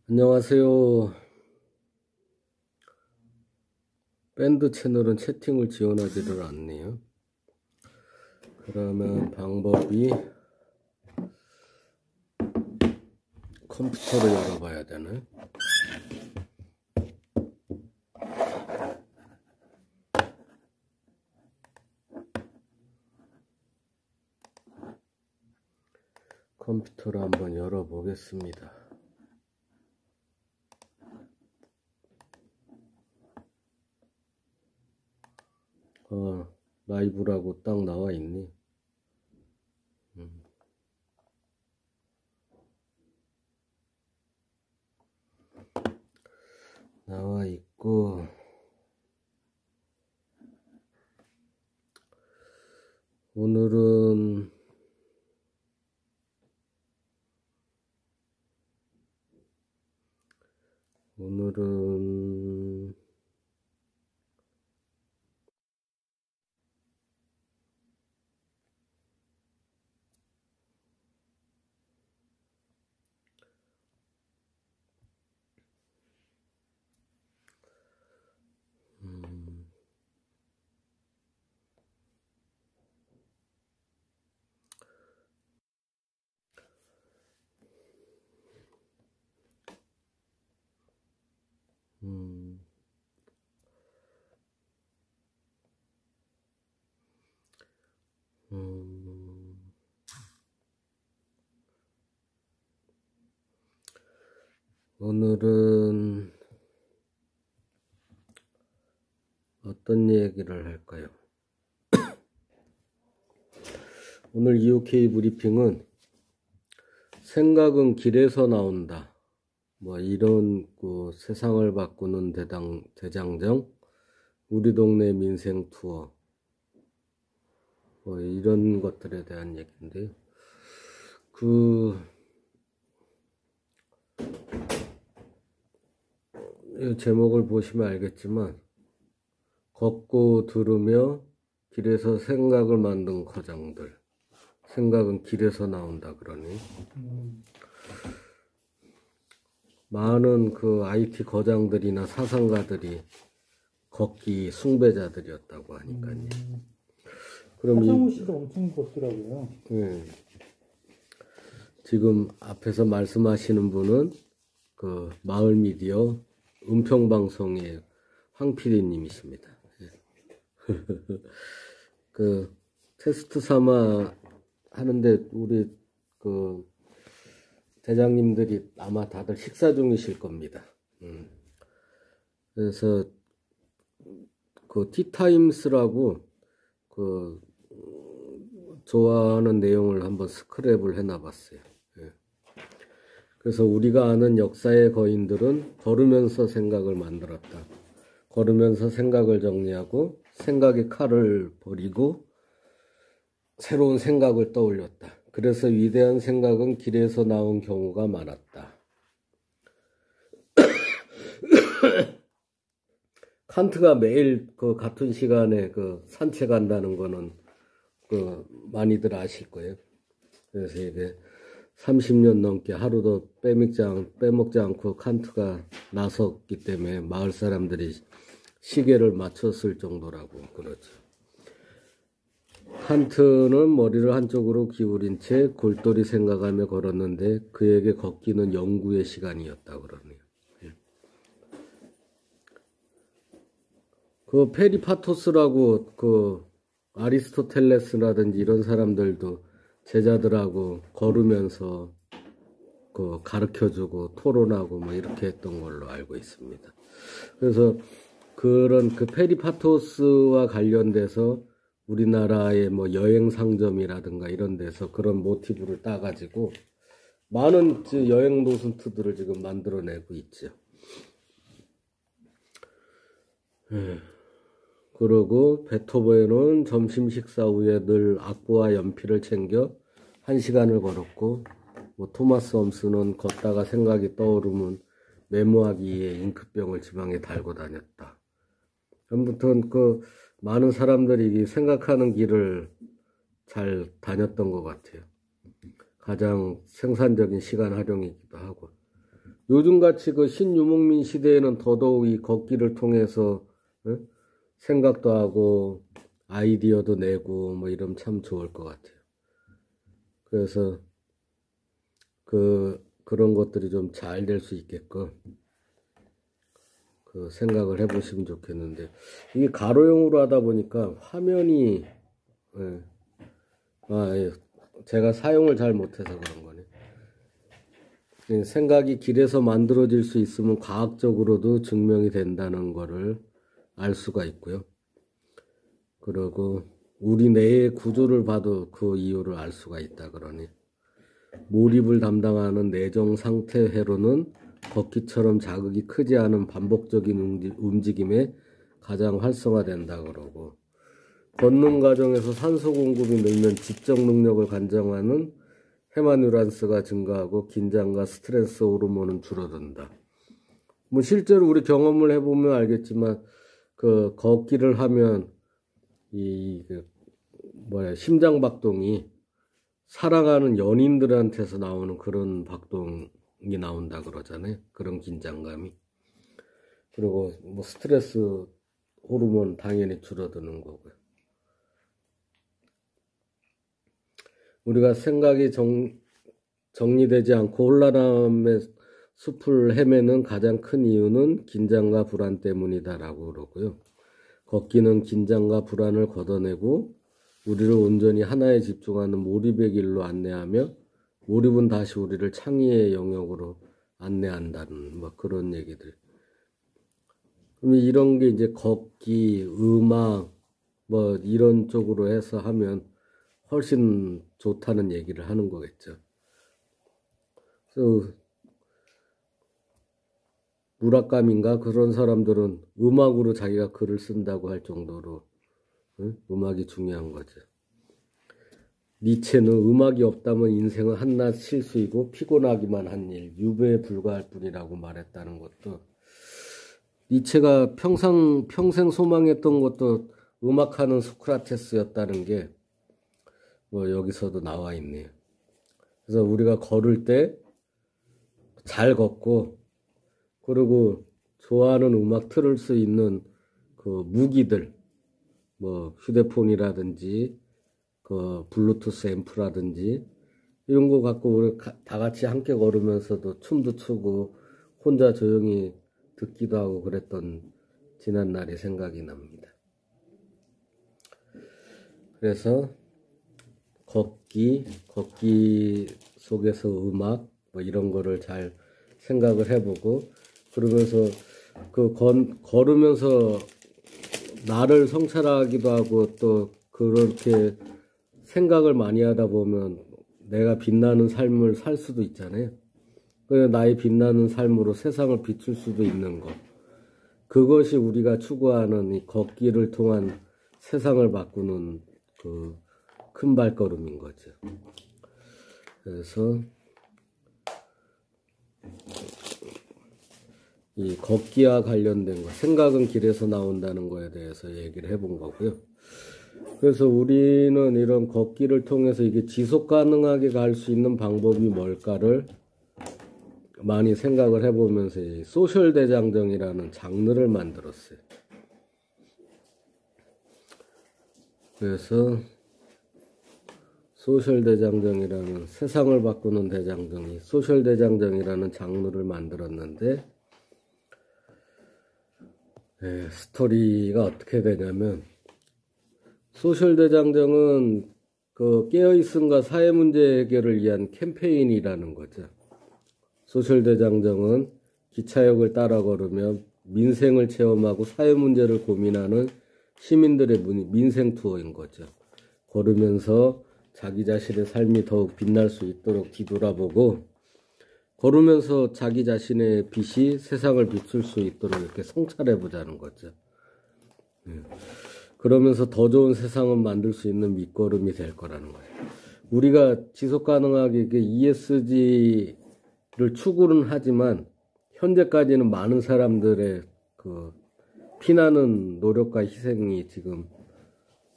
안녕하세요. 밴드 채널은 채팅을 지원하지를 않네요. 그러면 방법이 컴퓨터를 열어봐야 되네. 컴퓨터를 한번 열어보겠습니다. 라이브라고 딱 나와 있네. 나와 있고, 오늘은 오늘은 어떤 얘기를 할까요? 오늘 EOK 브리핑은 생각은 길에서 나온다. 뭐 이런 세상을 바꾸는 대장정, 우리 동네 민생 투어, 뭐 이런 것들에 대한 얘기인데요. 이 제목을 보시면 알겠지만, 걷고 들으며 길에서 생각을 만든 거장들, 생각은 길에서 나온다 그러니. 많은 IT 거장들이나 사상가들이 걷기 숭배자들이었다고 하니까요. 그럼 하정우 씨도 엄청 걷더라고요. 네. 지금 앞에서 말씀하시는 분은 마을 미디어 은평방송의 황 PD님이십니다. 테스트 삼아 하는데 우리 대장님들이 아마 다들 식사 중이실 겁니다. 그래서 티타임스라고 좋아하는 내용을 한번 스크랩을 해놔봤어요. 그래서 우리가 아는 역사의 거인들은 걸으면서 생각을 만들었다. 걸으면서 생각을 정리하고 생각의 칼을 버리고 새로운 생각을 떠올렸다. 그래서 위대한 생각은 길에서 나온 경우가 많았다. 칸트가 매일 같은 시간에 산책한다는 거는 많이들 아실 거예요. 그래서 이게 30년 넘게 하루도 빼먹지 않고 칸트가 나섰기 때문에 마을 사람들이 시계를 맞췄을 정도라고 그러죠. 칸트는 머리를 한쪽으로 기울인 채 골똘히 생각하며 걸었는데 그에게 걷기는 연구의 시간이었다 그러네요. 페리파토스라고 아리스토텔레스라든지 이런 사람들도 제자들하고 걸으면서 가르쳐주고 토론하고 뭐 이렇게 했던 걸로 알고 있습니다. 그래서 그런 페리파토스와 관련돼서 우리나라의 뭐 여행 상점이라든가 이런 데서 그런 모티브를 따가지고 많은 여행 노선트들을 지금 만들어내고 있죠. 그러고 베토벤은 점심 식사 후에 늘 악보와 연필을 챙겨 1시간을 걸었고, 뭐 토마스 홈스는 걷다가 생각이 떠오르면 메모하기 위해 잉크병을 지방에 달고 다녔다. 아무튼 많은 사람들이 생각하는 길을 잘 다녔던 것 같아요. 가장 생산적인 시간 활용이기도 하고. 요즘같이 그 신유목민 시대에는 더더욱 이 걷기를 통해서 생각도 하고 아이디어도 내고 뭐 이러면 참 좋을 것 같아요. 그래서 그런 것들이 좀 잘 될 수 있게끔 그 생각을 해보시면 좋겠는데, 이게 가로형으로 하다 보니까 화면이 예, 제가 사용을 잘 못해서 그런 거네. 생각이 길에서 만들어질 수 있으면 과학적으로도 증명이 된다는 거를 알 수가 있고요. 그리고 우리 뇌의 구조를 봐도 그 이유를 알 수가 있다 그러니, 몰입을 담당하는 내정 상태회로는 걷기처럼 자극이 크지 않은 반복적인 움직임에 가장 활성화된다 그러고, 걷는 과정에서 산소 공급이 늘면 지적 능력을 관장하는 헤마뉴란스가 증가하고 긴장과 스트레스 호르몬은 줄어든다. 뭐 실제로 우리 경험을 해보면 알겠지만 그 걷기를 하면 심장 박동이 사랑하는 연인들한테서 나오는 그런 박동이 나온다 그러잖아요. 그런 긴장감이. 그리고 뭐 스트레스 호르몬 당연히 줄어드는 거고요. 우리가 생각이 정리되지 않고 혼란함의 숲을 헤매는 가장 큰 이유는 긴장과 불안 때문이다라고 그러고요. 걷기는 긴장과 불안을 걷어내고 우리를 온전히 하나에 집중하는 몰입의 길로 안내하며, 몰입은 다시 우리를 창의의 영역으로 안내한다는 뭐 그런 얘기들. 그럼 이런 게 이제 걷기, 음악 뭐 이런 쪽으로 해서 하면 훨씬 좋다는 얘기를 하는 거겠죠. 그래서 무라카미인가 그런 사람들은 음악으로 자기가 글을 쓴다고 할 정도로 음악이 중요한 거죠. 니체는 음악이 없다면 인생은 한낱 실수이고 피곤하기만 한 일, 유배에 불과할 뿐이라고 말했다는 것도, 니체가 평생 소망했던 것도 음악하는 소크라테스였다는 게 뭐 여기서도 나와 있네요. 그래서 우리가 걸을 때 잘 걷고, 그리고 좋아하는 음악 틀을 수 있는 그 무기들, 뭐 휴대폰이라든지 그 블루투스 앰프라든지 이런 거 갖고 우리 다 같이 함께 걸으면서도 춤도 추고 혼자 조용히 듣기도 하고 그랬던 지난 날이 생각이 납니다. 그래서 걷기 속에서 음악 뭐 이런 거를 잘 생각을 해보고, 그러면서 걸으면서 나를 성찰하기도 하고, 또 그렇게 생각을 많이 하다 보면 내가 빛나는 삶을 살 수도 있잖아요. 그래서 나의 빛나는 삶으로 세상을 비출 수도 있는 것. 그것이 우리가 추구하는 이 걷기를 통한 세상을 바꾸는 그 큰 발걸음인 거죠. 그래서 이 걷기와 관련된 거, 생각은 길에서 나온다는 거에 대해서 얘기를 해본 거고요. 그래서 우리는 이런 걷기를 통해서 이게 지속 가능하게 갈 수 있는 방법이 뭘까를 많이 생각을 해보면서 이 소셜 대장정이라는 장르를 만들었어요. 그래서 소셜 대장정이라는, 세상을 바꾸는 대장정이 소셜 대장정이라는 장르를 만들었는데, 스토리가 어떻게 되냐면, 소셜 대장정은 그 깨어있음과 사회 문제 해결을 위한 캠페인이라는 거죠. 소셜 대장정은 기차역을 따라 걸으며 민생을 체험하고 사회 문제를 고민하는 시민들의 민생 투어인 거죠. 걸으면서 자기 자신의 삶이 더욱 빛날 수 있도록 뒤돌아보고, 걸으면서 자기 자신의 빛이 세상을 비출 수 있도록 이렇게 성찰해 보자는 거죠. 그러면서 더 좋은 세상을 만들 수 있는 밑거름이 될 거라는 거예요. 우리가 지속 가능하게 ESG를 추구는 하지만 현재까지는 많은 사람들의 그 피나는 노력과 희생이 지금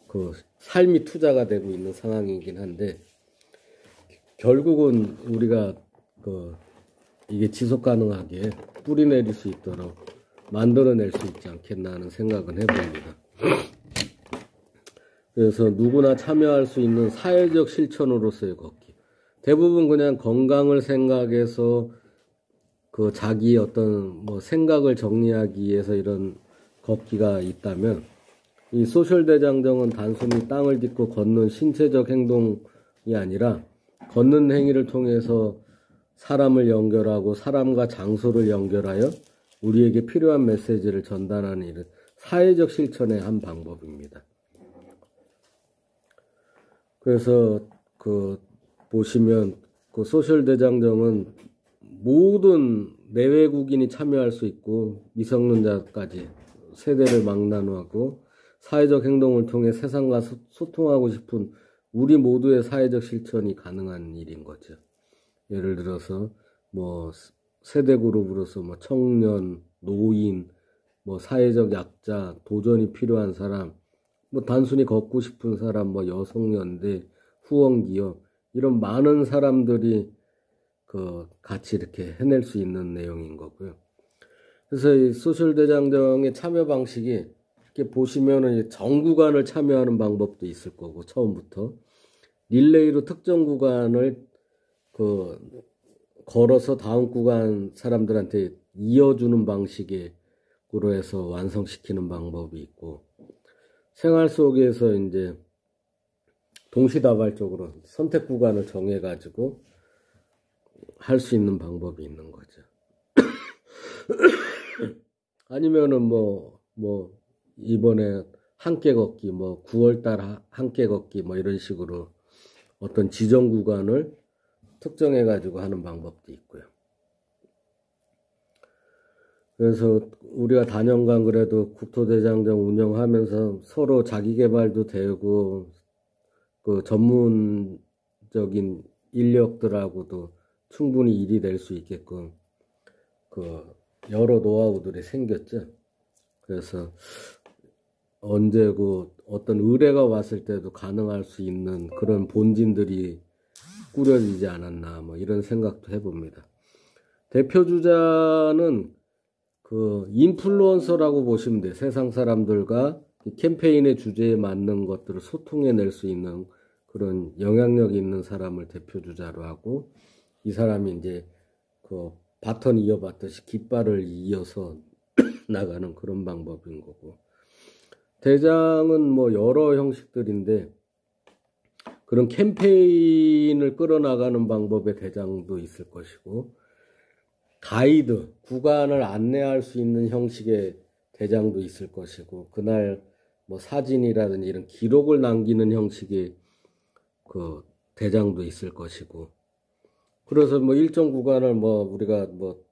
그 삶이 투자가 되고 있는 상황이긴 한데, 결국은 우리가 그 이게 지속 가능하게 뿌리내릴 수 있도록 만들어낼 수 있지 않겠나 하는 생각은 해봅니다. 그래서 누구나 참여할 수 있는 사회적 실천으로서의 걷기. 대부분 그냥 건강을 생각해서 그 자기 어떤 뭐 생각을 정리하기 위해서 이런 걷기가 있다면, 이 소셜 대장정은 단순히 땅을 딛고 걷는 신체적 행동이 아니라 걷는 행위를 통해서 사람을 연결하고 사람과 장소를 연결하여 우리에게 필요한 메시지를 전달하는 이런 사회적 실천의 한 방법입니다. 그래서 그 보시면 그 소셜 대장정은 모든 내외국인이 참여할 수 있고 미성년자까지 세대를 막론하고 사회적 행동을 통해 세상과 소통하고 싶은 우리 모두의 사회적 실천이 가능한 일인 거죠. 예를 들어서 뭐 세대 그룹으로서 뭐 청년, 노인, 뭐 사회적 약자, 도전이 필요한 사람, 뭐 단순히 걷고 싶은 사람, 뭐 여성연대, 후원기업, 이런 많은 사람들이 그 같이 이렇게 해낼 수 있는 내용인 거고요. 그래서 이 소셜 대장정의 참여 방식이 이렇게 보시면은 전 구간을 참여하는 방법도 있을 거고, 처음부터 릴레이로 특정 구간을 그 걸어서 다음 구간 사람들한테 이어주는 방식으로 해서 완성시키는 방법이 있고, 생활 속에서 이제 동시다발적으로 선택 구간을 정해가지고 할 수 있는 방법이 있는 거죠. 아니면은 뭐 이번에 함께 걷기, 뭐 9월달 함께 걷기, 뭐 이런 식으로 어떤 지정 구간을 특정해가지고 하는 방법도 있고요. 그래서 우리가 단연간 그래도 국토대장정 운영하면서 서로 자기개발도 되고, 그 전문적인 인력들하고도 충분히 일이 될 수 있게끔 그 여러 노하우들이 생겼죠. 그래서 언제 그 어떤 의뢰가 왔을 때도 가능할 수 있는 그런 본진들이 꾸려지지 않았나, 뭐 이런 생각도 해봅니다. 대표 주자는 그 인플루언서라고 보시면 돼요. 세상 사람들과 캠페인의 주제에 맞는 것들을 소통해낼 수 있는 그런 영향력 있는 사람을 대표 주자로 하고, 이 사람이 이제 그 바톤 이어받듯이 깃발을 이어서 나가는 그런 방법인 거고, 대장은 뭐 여러 형식들인데 그런 캠페인을 끌어나가는 방법의 대장도 있을 것이고, 가이드, 구간을 안내할 수 있는 형식의 대장도 있을 것이고, 그날 뭐 사진이라든지 이런 기록을 남기는 형식의 그 대장도 있을 것이고, 그래서 뭐 일정 구간을 뭐 우리가 뭐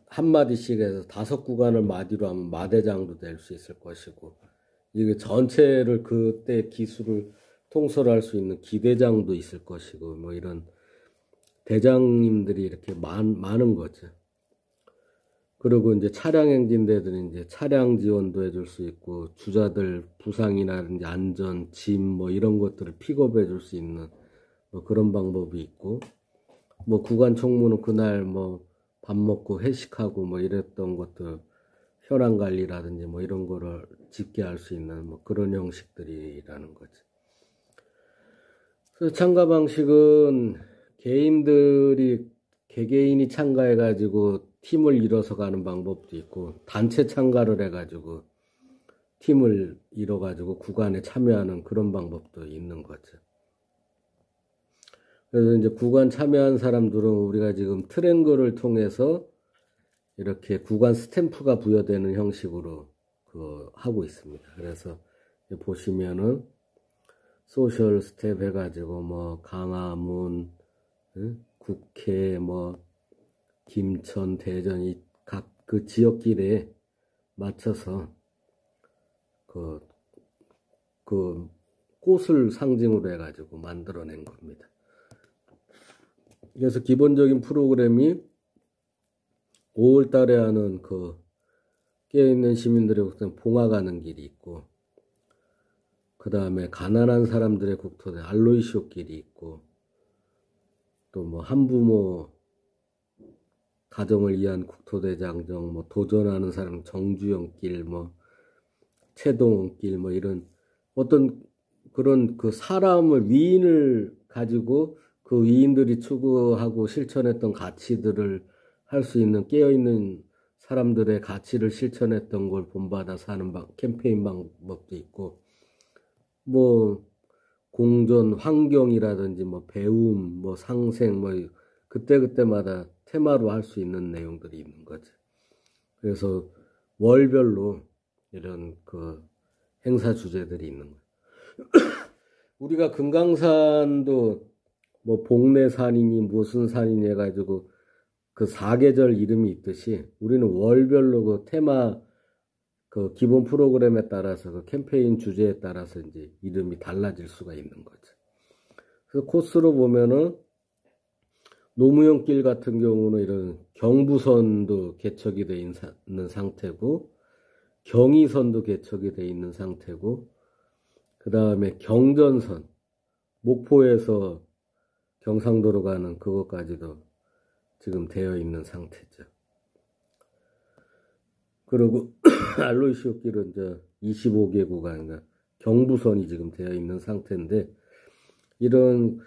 한마디씩 해서 5구간을 마디로 하면 마대장도 될 수 있을 것이고, 이게 전체를 그때 기술을 통솔할 수 있는 기대장도 있을 것이고, 뭐 이런 대장님들이 이렇게 많은 거죠. 그리고 이제 차량 행진대들은 이제 차량 지원도 해줄 수 있고, 주자들 부상이라든지 안전, 짐 뭐 이런 것들을 픽업해 줄 수 있는 뭐 그런 방법이 있고, 뭐 구간 총무는 그날 뭐 밥 먹고 회식하고 뭐 이랬던 것들 혈안 관리라든지 뭐 이런 거를 집계할 수 있는 뭐 그런 형식들이라는 거죠. 그래서 참가 방식은 개개인이 참가해가지고 팀을 이뤄서 가는 방법도 있고, 단체 참가를 해가지고 팀을 이뤄가지고 구간에 참여하는 그런 방법도 있는 거죠. 그래서 이제 구간 참여한 사람들은 우리가 지금 트랭글을 통해서 이렇게 구간 스탬프가 부여되는 형식으로 하고 있습니다. 그래서 보시면은 소셜 스텝 해가지고 뭐 강화문, 국회, 뭐 김천, 대전 이 각 그 지역길에 맞춰서 그 꽃을 상징으로 해가지고 만들어낸 겁니다. 그래서 기본적인 프로그램이 5월 달에 하는 그 깨어있는 시민들의 국토 봉화가는 길이 있고, 그 다음에 가난한 사람들의 국토대 알로이시오 길이 있고, 또 뭐 한부모 가정을 위한 국토대장정, 뭐 도전하는 사람 정주영길, 뭐 최동원길, 뭐 이런 어떤 그런 그 사람을 위인을 가지고 그 위인들이 추구하고 실천했던 가치들을 할 수 있는 깨어있는 사람들의 가치를 실천했던 걸 본받아 사는 캠페인 방법도 있고, 뭐 공존 환경이라든지 뭐 배움, 뭐 상생, 뭐 그때그때마다 테마로 할 수 있는 내용들이 있는 거죠. 그래서 월별로 이런 그 행사 주제들이 있는 거예요. 우리가 금강산도 뭐 복례산이니 무슨 산이니 해가지고 그 사계절 이름이 있듯이 우리는 월별로 그 테마 그 기본 프로그램에 따라서 그 캠페인 주제에 따라서 이제 이름이 달라질 수가 있는 거죠. 그래서 코스로 보면은 노무현길 같은 경우는 이런 경부선도 개척이 되어 있는 상태고, 경의선도 개척이 되어 있는 상태고, 그 다음에 경전선, 목포에서 경상도로 가는 그것까지도 지금 되어 있는 상태죠. 그리고 알로이시오 길은 이제 25개 구간인가 경부선이 지금 되어 있는 상태인데, 이런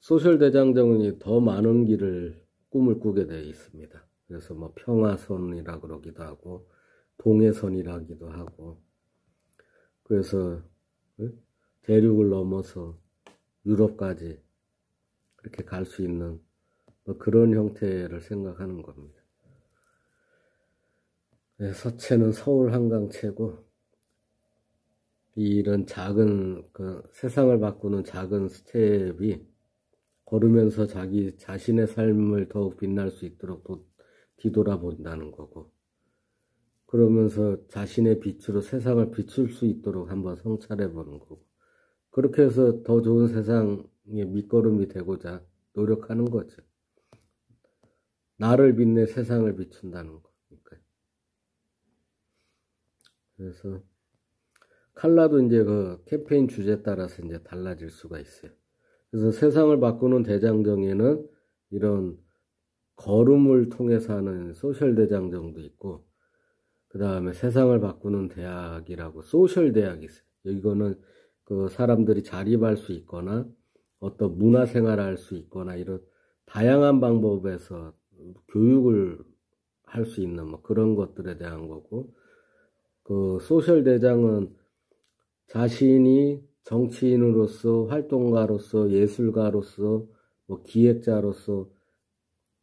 소셜 대장정이 더 많은 길을 꿈을 꾸게 되어 있습니다. 그래서 뭐 평화선이라 그러기도 하고 동해선이라기도 하고, 그래서 대륙을 넘어서 유럽까지 그렇게 갈 수 있는 뭐 그런 형태를 생각하는 겁니다. 서체는 서울 한강체고, 이런 작은 그 세상을 바꾸는 작은 스텝이 걸으면서 자기 자신의 삶을 더욱 빛날 수 있도록 뒤돌아본다는 거고, 그러면서 자신의 빛으로 세상을 비출 수 있도록 한번 성찰해 보는 거고, 그렇게 해서 더 좋은 세상의 밑거름이 되고자 노력하는 거죠. 나를 빛내 세상을 비춘다는 거니까. 그래서 컬러도 이제 그 캠페인 주제에 따라서 이제 달라질 수가 있어요. 그래서 세상을 바꾸는 대장정에는 이런 걸음을 통해서 하는 소셜 대장정도 있고, 그 다음에 세상을 바꾸는 대학이라고 소셜 대학이 있어요. 이거는 그 사람들이 자립할 수 있거나 어떤 문화생활을 할 수 있거나 이런 다양한 방법에서 교육을 할 수 있는 뭐 그런 것들에 대한 거고, 그 소셜 대장은 자신이 정치인으로서, 활동가로서, 예술가로서, 뭐 기획자로서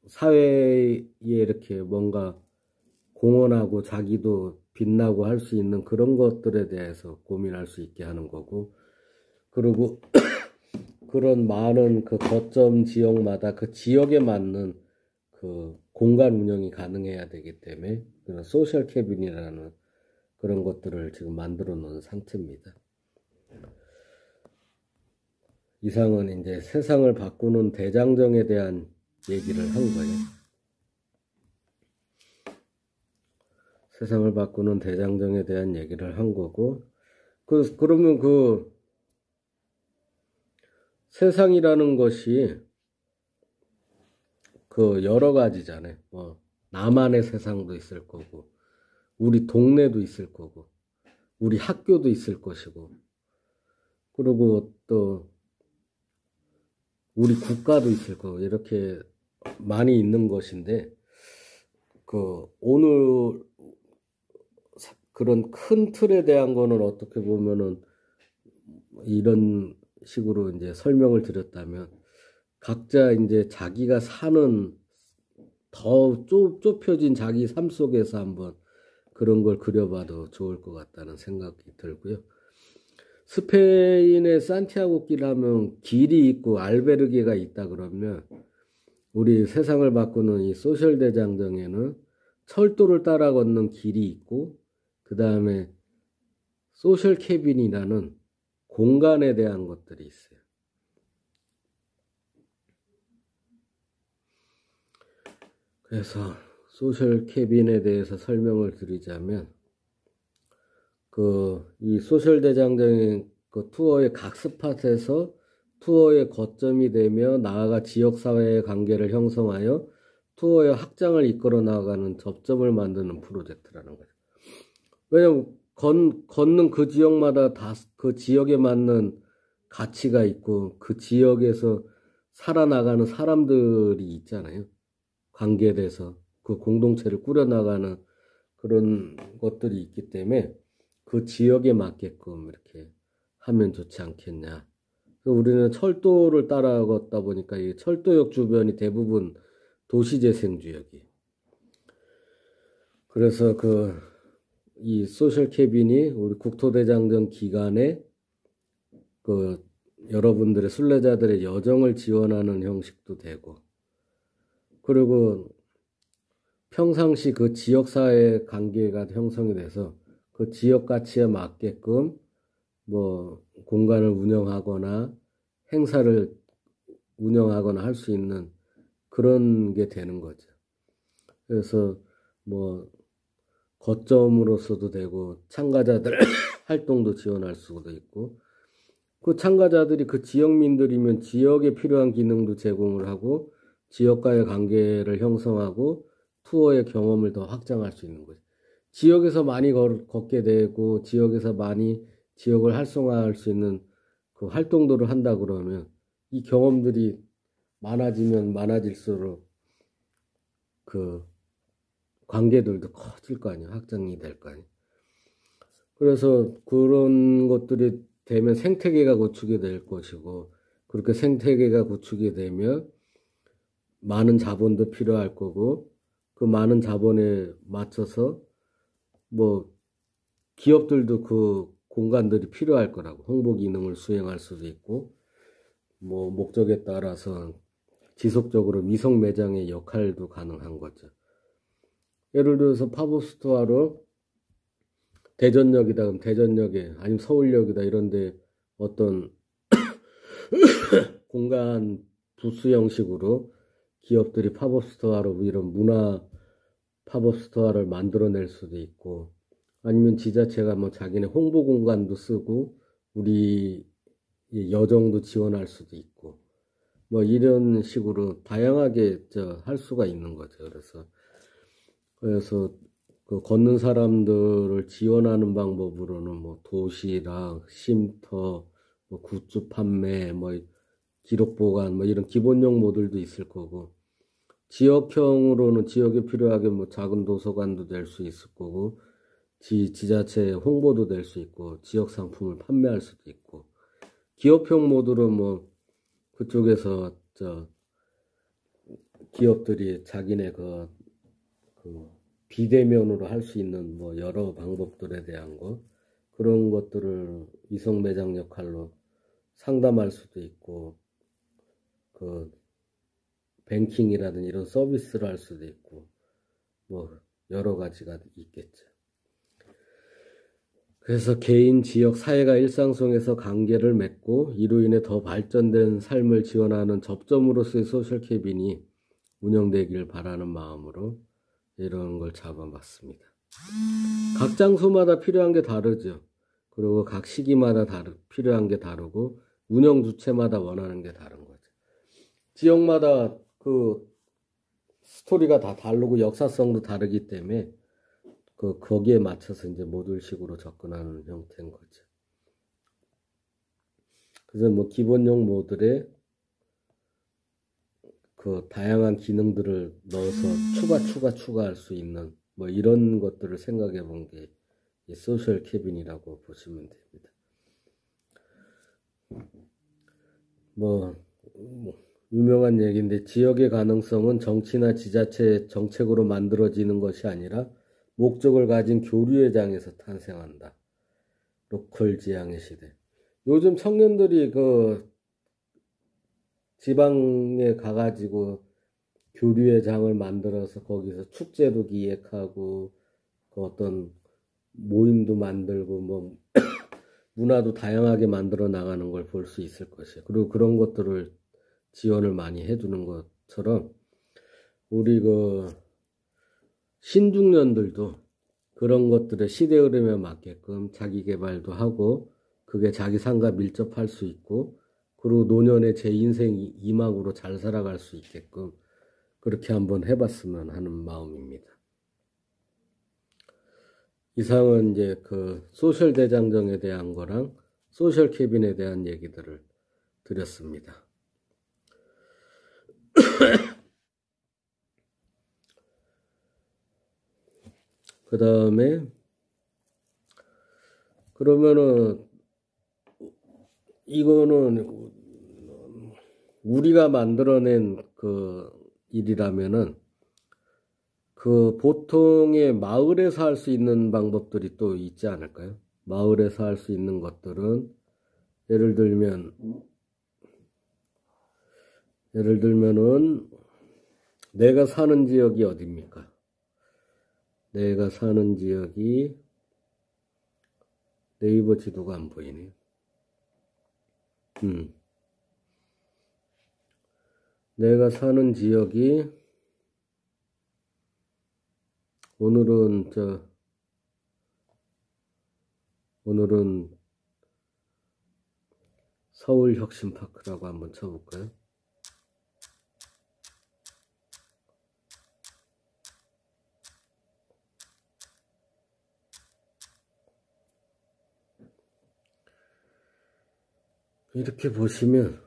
사회에 이렇게 뭔가 공헌하고 자기도 빛나고 할 수 있는 그런 것들에 대해서 고민할 수 있게 하는 거고, 그리고 그런 많은 그 거점 지역마다 그 지역에 맞는 그 공간 운영이 가능해야 되기 때문에 그런 소셜 캐빈이라는 그런 것들을 지금 만들어 놓은 상태입니다. 이상은 이제 세상을 바꾸는 대장정에 대한 얘기를 한 거예요. 세상을 바꾸는 대장정에 대한 얘기를 한 거고, 그러면 그 세상이라는 것이 그 여러 가지잖아요. 뭐 나만의 세상도 있을 거고, 우리 동네도 있을 거고, 우리 학교도 있을 것이고, 그리고 또 우리 국가도 있을 거고, 이렇게 많이 있는 것인데, 그 오늘 그런 큰 틀에 대한 거는 어떻게 보면은 이런 식으로 이제 설명을 드렸다면, 각자 이제 자기가 사는 더 좁혀진 자기 삶 속에서 한번 그런 걸 그려봐도 좋을 것 같다는 생각이 들고요. 스페인의 산티아고 길 하면 길이 있고 알베르게가 있다 그러면, 우리 세상을 바꾸는 이 소셜 대장정에는 철도를 따라 걷는 길이 있고, 그 다음에 소셜 캐빈이라는 공간에 대한 것들이 있어요. 그래서 소셜 캐빈에 대해서 설명을 드리자면, 이 소셜 대장정의 그 투어의 각 스팟에서 투어의 거점이 되며 나아가 지역사회의 관계를 형성하여 투어의 확장을 이끌어 나가는 접점을 만드는 프로젝트라는 거죠. 왜냐면 걷는 그 지역마다 다 그 지역에 맞는 가치가 있고 그 지역에서 살아나가는 사람들이 있잖아요. 관계돼서 그 공동체를 꾸려나가는 그런 것들이 있기 때문에 그 지역에 맞게끔 이렇게 하면 좋지 않겠냐. 우리는 철도를 따라 걷다 보니까 이 철도역 주변이 대부분 도시재생지역이에요. 그래서 이 소셜 캐빈이 우리 국토대장정 기간에 여러분들의 순례자들의 여정을 지원하는 형식도 되고, 그리고 평상시 그 지역사회 관계가 형성이 돼서 그 지역 가치에 맞게끔 뭐 공간을 운영하거나 행사를 운영하거나 할 수 있는 그런 게 되는 거죠. 그래서 뭐 거점으로서도 되고 참가자들 활동도 지원할 수도 있고, 그 참가자들이 그 지역민들이면 지역에 필요한 기능도 제공을 하고 지역과의 관계를 형성하고 투어의 경험을 더 확장할 수 있는 거죠. 지역에서 많이 걷게 되고 지역에서 많이 지역을 활성화할 수 있는 그 활동들을 한다 그러면 이 경험들이 많아지면 많아질수록 그 관계들도 커질 거 아니에요. 확장이 될 거 아니에요. 그래서 그런 것들이 되면 생태계가 구축이 될 것이고, 그렇게 생태계가 구축이 되면 많은 자본도 필요할 거고, 그 많은 자본에 맞춰서 뭐 기업들도 그 공간들이 필요할 거라고, 홍보 기능을 수행할 수도 있고, 뭐 목적에 따라서 지속적으로 미성 매장의 역할도 가능한 거죠. 예를 들어서 팝업 스토어로 대전역이다 그럼 대전역에, 아니면 서울역이다 이런데 어떤 공간 부스 형식으로 기업들이 팝업 스토어로 이런 문화 팝업 스토어를 만들어낼 수도 있고, 아니면 지자체가 뭐 자기네 홍보 공간도 쓰고 우리 여정도 지원할 수도 있고, 뭐 이런 식으로 다양하게 할 수가 있는 거죠. 그래서 그 걷는 사람들을 지원하는 방법으로는 뭐 도시락, 쉼터, 뭐 굿즈 판매, 뭐 기록 보관, 뭐 이런 기본용 모듈도 있을 거고, 지역형으로는 지역에 필요하게 뭐 작은 도서관도 될 수 있을 거고, 지자체 홍보도 될 수 있고, 지역 상품을 판매할 수도 있고, 기업형 모듈은 뭐 그쪽에서 기업들이 자기네 그 비대면으로 할 수 있는 뭐 여러 방법들에 대한 그런 것들을 위성 매장 역할로 상담할 수도 있고, 그 뱅킹이라든지 이런 서비스를 할 수도 있고, 뭐 여러 가지가 있겠죠. 그래서 개인, 지역, 사회가 일상 속에서 관계를 맺고 이로 인해 더 발전된 삶을 지원하는 접점으로서의 소셜 캐빈이 운영되길 바라는 마음으로 이런 걸 잡아봤습니다. 각 장소마다 필요한 게 다르죠. 그리고 각 시기마다 필요한 게 다르고 운영 주체마다 원하는 게 다른 거죠. 지역마다 그 스토리가 다 다르고 역사성도 다르기 때문에 거기에 맞춰서 이제 모듈식으로 접근하는 형태인 거죠. 그래서 뭐 기본용 모듈에 그 다양한 기능들을 넣어서 추가할 수 있는 뭐 이런 것들을 생각해 본 게 소셜 캐빈이라고 보시면 됩니다. 뭐 유명한 얘기인데, 지역의 가능성은 정치나 지자체 정책으로 만들어지는 것이 아니라 목적을 가진 교류의 장에서 탄생한다. 로컬 지향의 시대. 요즘 청년들이 그 지방에 가가지고 교류의 장을 만들어서 거기서 축제도 기획하고 그 어떤 모임도 만들고 뭐 문화도 다양하게 만들어 나가는 걸 볼 수 있을 것이에요. 그리고 그런 것들을 지원을 많이 해주는 것처럼 우리 그 신중년들도 그런 것들의 시대 흐름에 맞게끔 자기 개발도 하고 그게 자기 삶과 밀접할 수 있고, 그리고 노년에 제 인생 2막으로 잘 살아갈 수 있게끔 그렇게 한번 해봤으면 하는 마음입니다. 이상은 이제 그 소셜 대장정에 대한 거랑 소셜 캐빈에 대한 얘기들을 드렸습니다. 그 다음에 그러면은 이거는 우리가 만들어낸 그 일이라면은 그 보통의 마을에서 할 수 있는 방법들이 또 있지 않을까요? 마을에서 할 수 있는 것들은 예를 들면은 내가 사는 지역이 어디입니까? 내가 사는 지역이 네이버 지도가 안 보이네. 내가 사는 지역이 오늘은 서울혁신파크라고 한번 쳐볼까요? 이렇게 보시면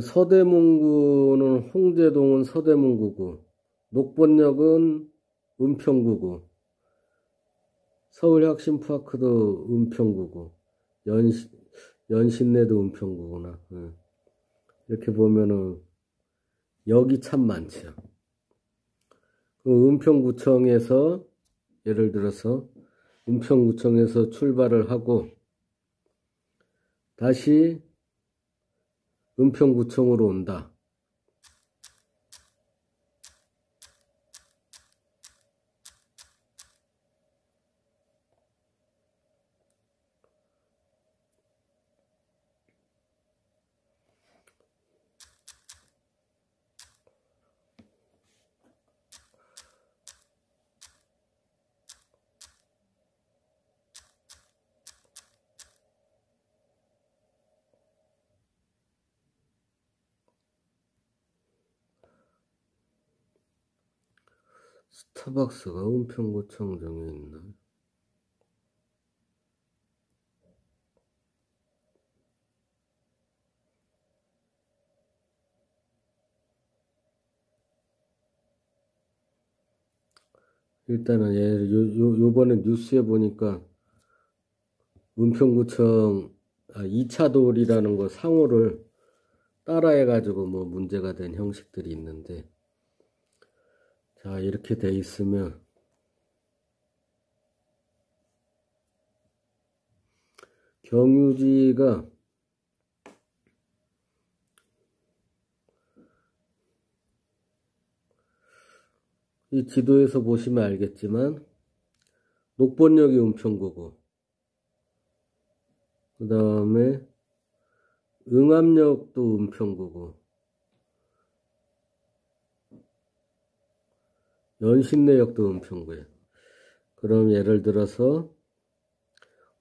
서대문구는 홍제동은 서대문구고, 녹번역은 은평구고, 서울혁신파크도 은평구고, 연신내도 은평구구나. 이렇게 보면은 역이 참 많죠. 은평구청에서 예를 들어서 은평구청에서 출발을 하고 다시 은평구청으로 온다. 스타벅스가 은평구청 중에 있나? 일단은 요번에 뉴스에 보니까 은평구청 2차 도리라는 거 상호를 따라해가지고 뭐 문제가 된 형식들이 있는데, 자, 이렇게 돼 있으면 경유지가 이 지도에서 보시면 알겠지만 녹번역이 은평구고, 그 다음에 응암역도 은평구고, 연신내역도 은평구예요. 그럼 예를 들어서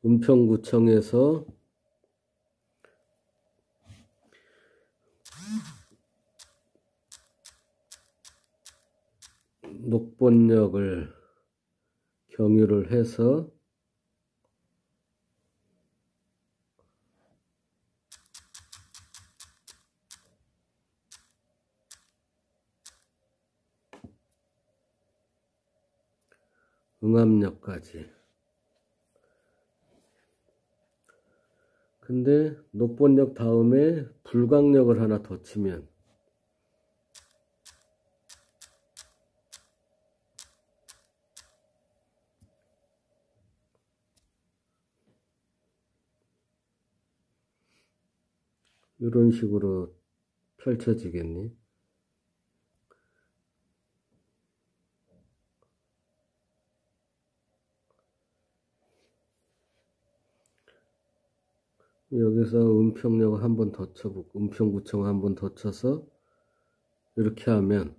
은평구청에서 녹번역을 경유를 해서 응암역까지. 근데 녹번역 다음에 불광역을 하나 더 치면 이런 식으로 펼쳐지겠니? 여기서 은평역 한 번 더 쳐보고 은평구청 한 번 더 쳐서 이렇게 하면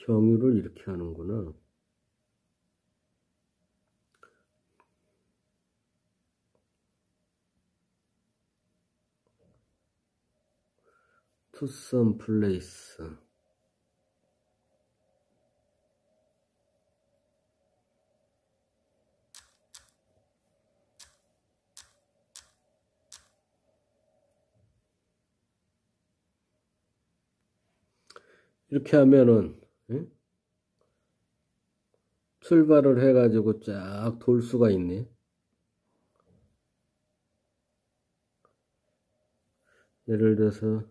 경유를 이렇게 하는구나. to some place. 이렇게 하면은 출발을 해가지고 쫙 돌 수가 있네. 예를 들어서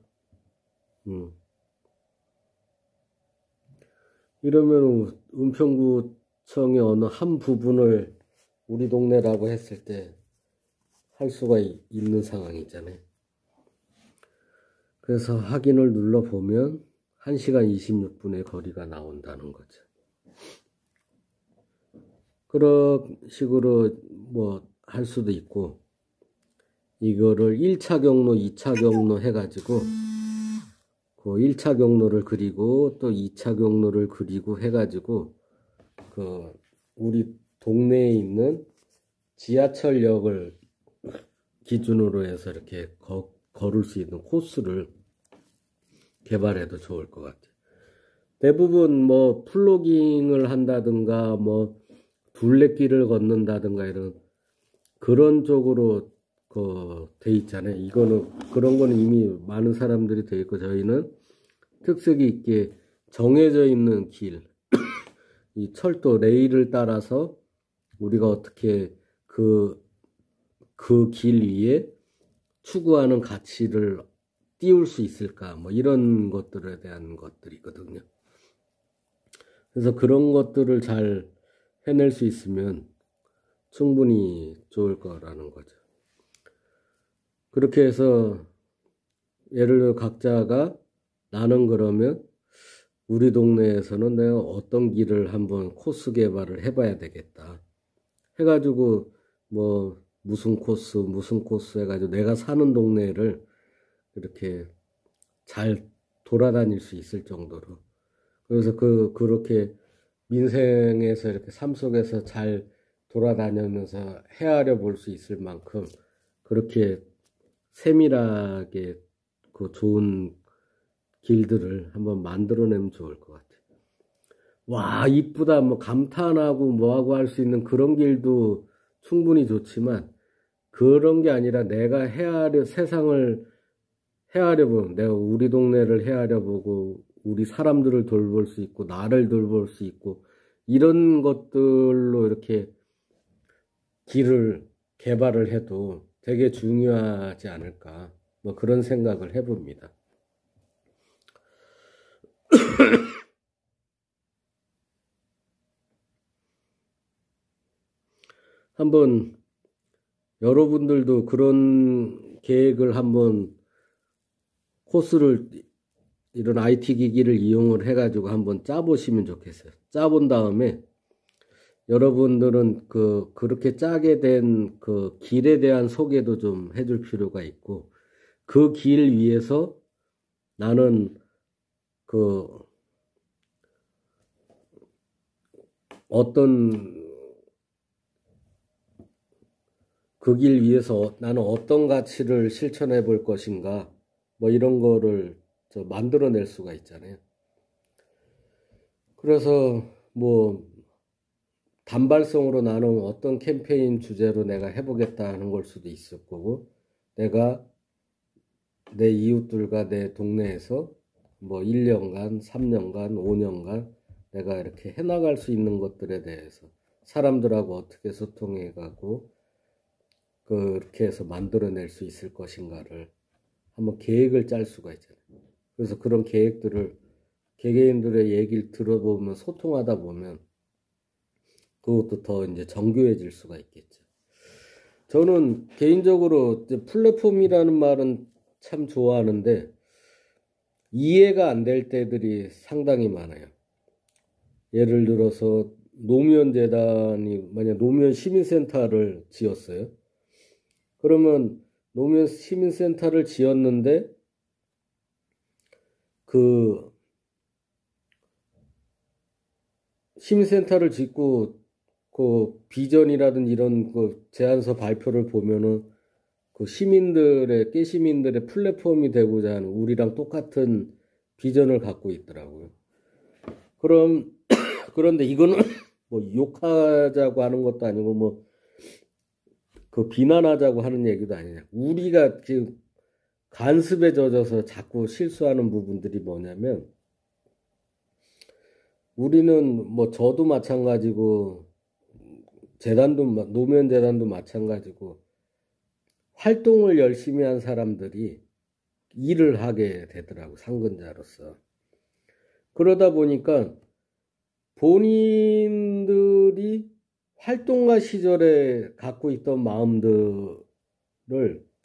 이러면 은평구청의 어느 한 부분을 우리 동네라고 했을 때 할 수가 있는 상황이잖아요. 그래서 확인을 눌러보면 1시간 26분의 거리가 나온다는 거죠. 그런 식으로 뭐 할 수도 있고, 이거를 1차 경로, 2차 경로 해가지고 그 1차 경로를 그리고 또 2차 경로를 그리고 해가지고 그 우리 동네에 있는 지하철역을 기준으로 해서 이렇게 걸을 수 있는 코스를 개발해도 좋을 것 같아요. 대부분 뭐 플로깅을 한다든가 뭐 둘레길을 걷는다든가 이런 그런 쪽으로 돼 있잖아요. 그런 거는 이미 많은 사람들이 돼 있고, 저희는 특색이 있게 정해져 있는 길, 이 철도 레일을 따라서 우리가 어떻게 그 길 위에 추구하는 가치를 띄울 수 있을까, 뭐 이런 것들에 대한 것들이거든요. 그래서 그런 것들을 잘 해낼 수 있으면 충분히 좋을 거라는 거죠. 그렇게 해서 예를 들어 각자가 나는 그러면 우리 동네에서는 내가 어떤 길을 한번 코스 개발을 해봐야 되겠다 해가지고 뭐 무슨 코스 해가지고 내가 사는 동네를 이렇게 잘 돌아다닐 수 있을 정도로, 그래서 그렇게 민생에서 이렇게 삶 속에서 잘 돌아다니면서 헤아려 볼 수 있을 만큼 그렇게 세밀하게 그 좋은 길들을 한번 만들어내면 좋을 것 같아요. 와, 이쁘다, 뭐 감탄하고 뭐하고 할 수 있는 그런 길도 충분히 좋지만, 그런 게 아니라 내가 세상을 헤아려보면, 내가 우리 동네를 헤아려보고 우리 사람들을 돌볼 수 있고 나를 돌볼 수 있고 이런 것들로 이렇게 길을 개발을 해도 되게 중요하지 않을까, 뭐 그런 생각을 해봅니다. 한번 여러분들도 그런 계획을 한번 코스를 이런 IT 기기를 이용을 해가지고 한번 짜보시면 좋겠어요. 짜본 다음에 여러분들은 그렇게 짜게 된 그 길에 대한 소개도 좀 해줄 필요가 있고, 그 길 위에서 나는 그 길 위에서 나는 어떤 가치를 실천해 볼 것인가, 뭐 이런 거를 만들어낼 수가 있잖아요. 그래서 뭐 단발성으로 나는 어떤 캠페인 주제로 내가 해보겠다는 걸 수도 있을 거고, 내가 내 이웃들과 내 동네에서 뭐 1년간, 3년간, 5년간 내가 이렇게 해나갈 수 있는 것들에 대해서 사람들하고 어떻게 소통해가고 그렇게 해서 만들어낼 수 있을 것인가를 한번 계획을 짤 수가 있잖아요. 그래서 그런 계획들을 개개인들의 얘기를 들어보면, 소통하다 보면 그것도 더 이제 정교해질 수가 있겠죠. 저는 개인적으로 플랫폼이라는 말은 참 좋아하는데 이해가 안 될 때들이 상당히 많아요. 예를 들어서 노무현재단이 만약 노무현 시민센터를 지었어요. 그러면 노무현 시민센터를 지었는데 시민센터를 짓고 그 비전이라든 이런 그 제안서 발표를 보면은 그 깨시민들의 플랫폼이 되고자 하는 우리랑 똑같은 비전을 갖고 있더라고요. 그런데 이거는 뭐 욕하자고 하는 것도 아니고 뭐 그 비난하자고 하는 얘기도 아니냐. 우리가 지금 간습에 젖어서 자꾸 실수하는 부분들이 뭐냐면, 우리는 뭐 저도 마찬가지고 노무현 재단도 마찬가지고 활동을 열심히 한 사람들이 일을 하게 되더라고, 상근자로서. 그러다 보니까 본인들이 활동가 시절에 갖고 있던 마음들을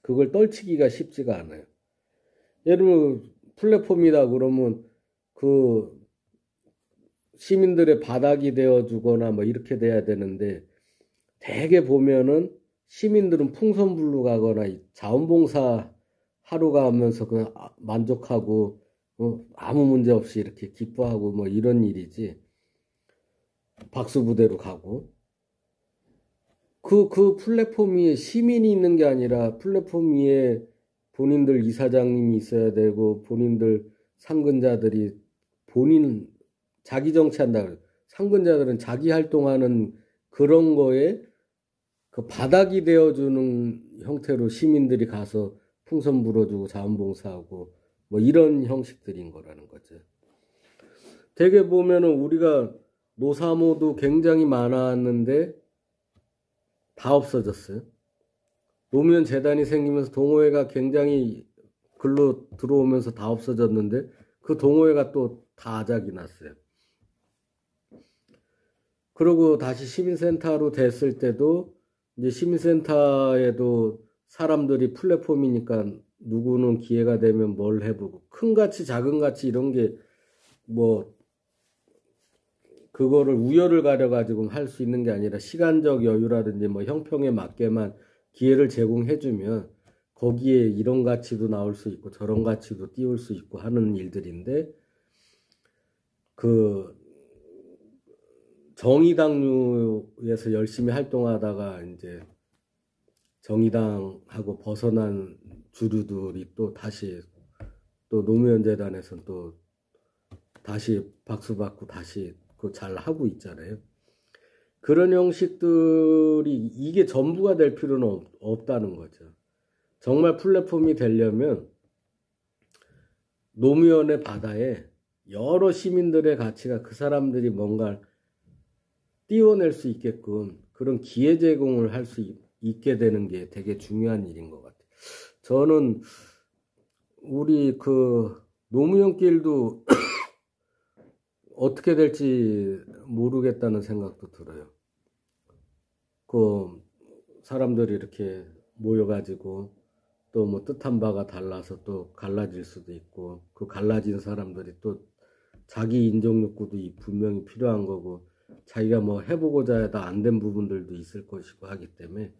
그걸 떨치기가 쉽지가 않아요. 예를 들면 플랫폼이다 그러면 그 시민들의 바닥이 되어주거나 뭐 이렇게 돼야 되는데, 대개 보면은 시민들은 풍선불로 가거나 자원봉사 하러 가면서 그냥 만족하고 아무 문제 없이 이렇게 기뻐하고 뭐 이런 일이지, 박수부대로 가고. 그 플랫폼 위에 시민이 있는 게 아니라 플랫폼 위에 본인들 이사장님이 있어야 되고, 본인들 상근자들이 자기 정치한다. 상근자들은 자기 활동하는 그런 거에 그 바닥이 되어주는 형태로 시민들이 가서 풍선 불어주고 자원봉사하고 뭐 이런 형식들인 거라는 거죠. 되게 보면은 우리가 노사모도 굉장히 많았는데 다 없어졌어요. 노무현 재단이 생기면서 동호회가 굉장히 글로 들어오면서 다 없어졌는데, 그 동호회가 또 다 아작이 났어요. 그리고 다시 시민센터로 됐을 때도 이제 시민센터에도 사람들이 플랫폼이니까 누구는 기회가 되면 뭘 해보고, 큰 가치 작은 가치 이런 게 뭐 그거를 우열을 가려가지고 할 수 있는 게 아니라 시간적 여유라든지 뭐 형평에 맞게만 기회를 제공해주면 거기에 이런 가치도 나올 수 있고 저런 가치도 띄울 수 있고 하는 일들인데, 그 정의당류에서 열심히 활동하다가 이제 정의당하고 벗어난 주류들이 또 다시 또 노무현 재단에서 또 다시 박수 받고 다시 그 잘 하고 있잖아요. 그런 형식들이 이게 전부가 될 필요는 없다는 거죠. 정말 플랫폼이 되려면 노무현의 바다에 여러 시민들의 가치가 그 사람들이 뭔가 띄워낼 수 있게끔 그런 기회 제공을 할 수 있게 되는 게 되게 중요한 일인 것 같아요. 저는 우리 그 노무현길도 어떻게 될지 모르겠다는 생각도 들어요. 그 사람들이 이렇게 모여가지고 또 뭐 뜻한 바가 달라서 또 갈라질 수도 있고, 그 갈라진 사람들이 또 자기 인정욕구도 분명히 필요한 거고, 자기가 뭐 해보고자 해도 안 된 부분들도 있을 것이고 하기 때문에,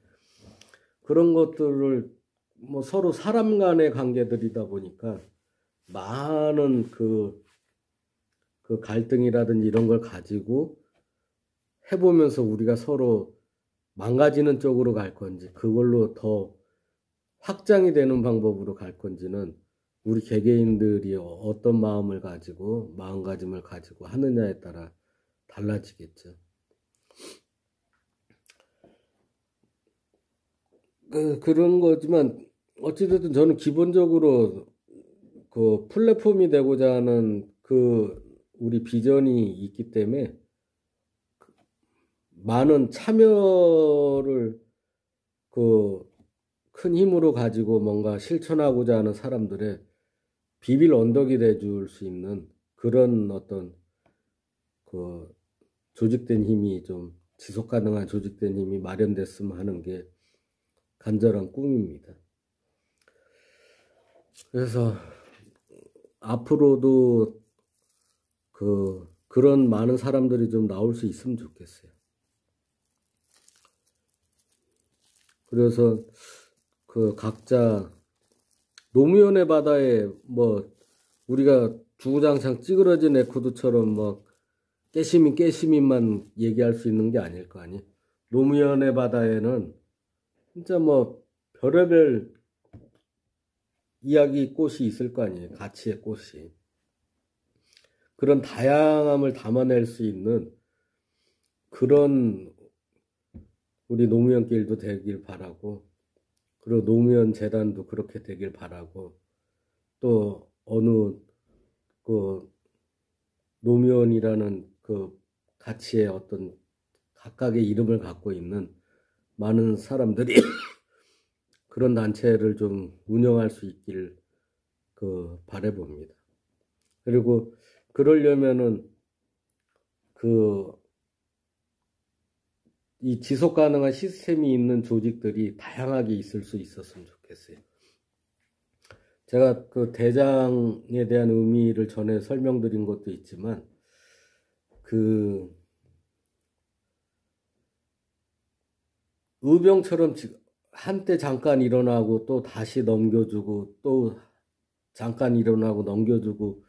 그런 것들을 뭐 서로 사람 간의 관계들이다 보니까 많은 그 갈등이라든지 이런 걸 가지고 해보면서 우리가 서로 망가지는 쪽으로 갈 건지, 그걸로 더 확장이 되는 방법으로 갈 건지는 우리 개개인들이 어떤 마음을 가지고 마음가짐을 가지고 하느냐에 따라 달라지겠죠. 그런 거지만 어찌됐든 저는 기본적으로 그 플랫폼이 되고자 하는 그 우리 비전이 있기 때문에 많은 참여를 그 큰 힘으로 가지고 뭔가 실천하고자 하는 사람들의 비빌 언덕이 돼줄 수 있는 그런 어떤 그 조직된 힘이 좀 지속 가능한 조직된 힘이 마련됐으면 하는 게 간절한 꿈입니다. 그래서 앞으로도 그런 많은 사람들이 좀 나올 수 있으면 좋겠어요. 그래서 그 각자 노무현의 바다에 뭐 우리가 주구장창 찌그러진 레코드처럼 뭐 깨시민만 얘기할 수 있는 게 아닐 거 아니. 노무현의 바다에는 진짜 뭐 별의별 이야기 꽃이 있을 거 아니에요. 가치의 꽃이. 그런 다양함을 담아낼 수 있는 그런 우리 노무현길도 되길 바라고, 그리고 노무현 재단도 그렇게 되길 바라고, 또 어느 그 노무현이라는 그 가치의 어떤 각각의 이름을 갖고 있는 많은 사람들이 그런 단체를 좀 운영할 수 있길 바라봅니다. 그리고 그러려면은 이 지속 가능한 시스템이 있는 조직들이 다양하게 있을 수 있었으면 좋겠어요. 제가 그 대장에 대한 의미를 전에 설명드린 것도 있지만, 의병처럼 한때 잠깐 일어나고 또 다시 넘겨주고 또 잠깐 일어나고 넘겨주고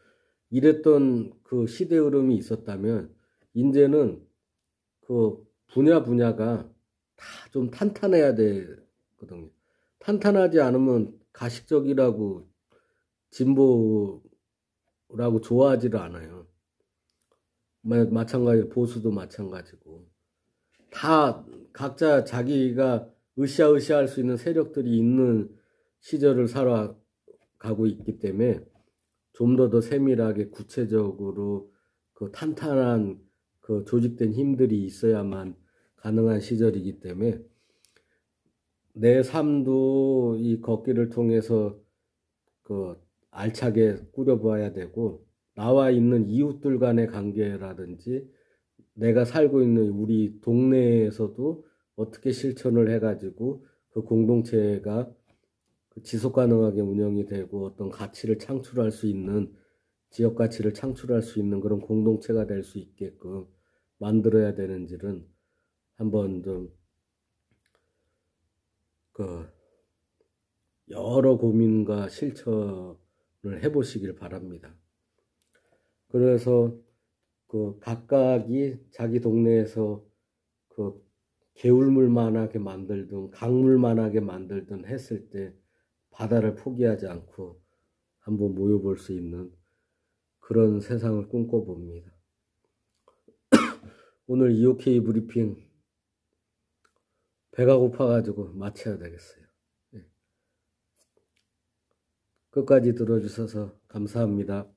이랬던 그 시대 흐름이 있었다면, 이제는 그 분야가 다 좀 탄탄해야 되거든요. 탄탄하지 않으면 가식적이라고 진보라고 좋아하지를 않아요. 마찬가지, 보수도 마찬가지고. 다 각자 자기가 으쌰으쌰할 수 있는 세력들이 있는 시절을 살아가고 있기 때문에 좀 더 세밀하게 구체적으로 그 탄탄한 그 조직된 힘들이 있어야만 가능한 시절이기 때문에 내 삶도 이 걷기를 통해서 그 알차게 꾸려봐야 되고, 나와 있는 이웃들 간의 관계라든지 내가 살고 있는 우리 동네에서도 어떻게 실천을 해가지고 그 공동체가 지속 가능하게 운영이 되고 어떤 가치를 창출할 수 있는, 지역 가치를 창출할 수 있는 그런 공동체가 될 수 있게끔 만들어야 되는지는 한번 좀 여러 고민과 실천을 해보시길 바랍니다. 그래서 각각이 자기 동네에서 개울물만하게 만들든 강물만하게 만들든 했을 때 바다를 포기하지 않고 한번 모여볼 수 있는 그런 세상을 꿈꿔봅니다. 오늘 EOK 브리핑 배가 고파가지고 마쳐야 되겠어요. 끝까지 들어주셔서 감사합니다.